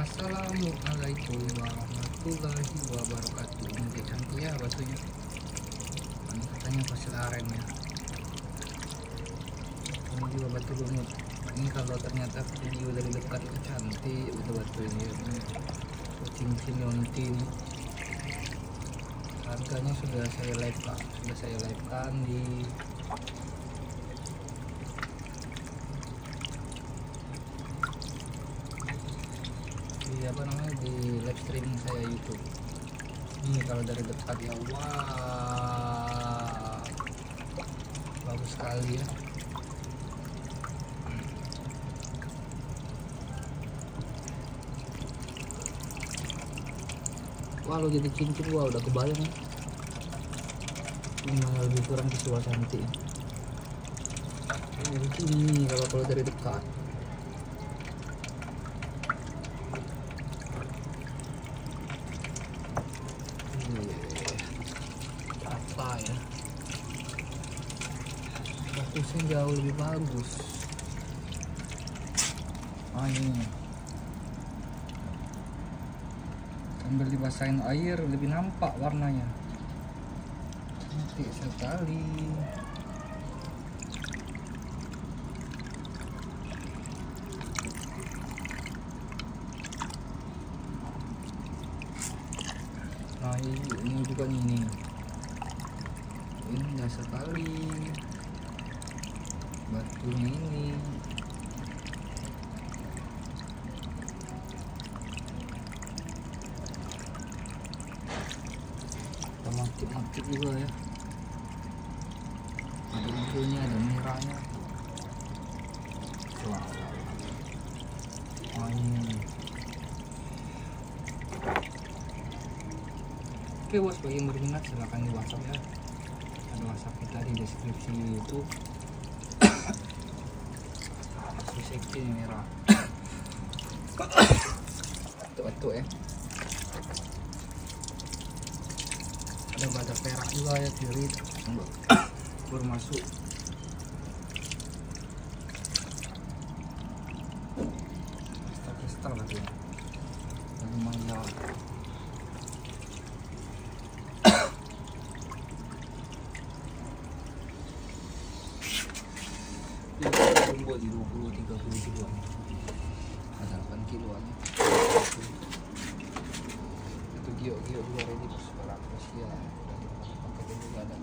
Assalamualaikum warahmatullahi wabarakatuh. Ini cantik ya batunya. Ini katanya fosil aren ya. Ini juga batu lumut. Ini kalau ternyata video dari dekat itu cantik betul batu ini. Kucing Cinionti ini. Harganya sudah saya live kan di apa namanya, di live streaming saya YouTube. Ini kalau dari dekat ya, wah bagus sekali ya. Wah lo jadi cincin, wah udah kebayang ya. Ini malah lebih kurang visual cantik. Ini kalau dari dekat. Apa ya, fokusnya jauh lebih bagus. Ini sambil dibasahin air lebih nampak warnanya, cantik sekali. Nah ini juga ini indah sekali batunya ini. Kita makit juga ya, ada hijaunya, ada merahnya. Wow. Ini oke bos, bagi yang berminat silahkan di WhatsApp ya. Ada WhatsApp kita di deskripsi YouTube. Masih seksi ini merah. Batu ya. Ada badak perak juga ya, tirit baru masuk. Kristal lagi ya, lumayan. Jumbo di 20-30 kilo, ada 8 kiloan. Itu gio juga ready bos, 100 ya. Pakai juga ada.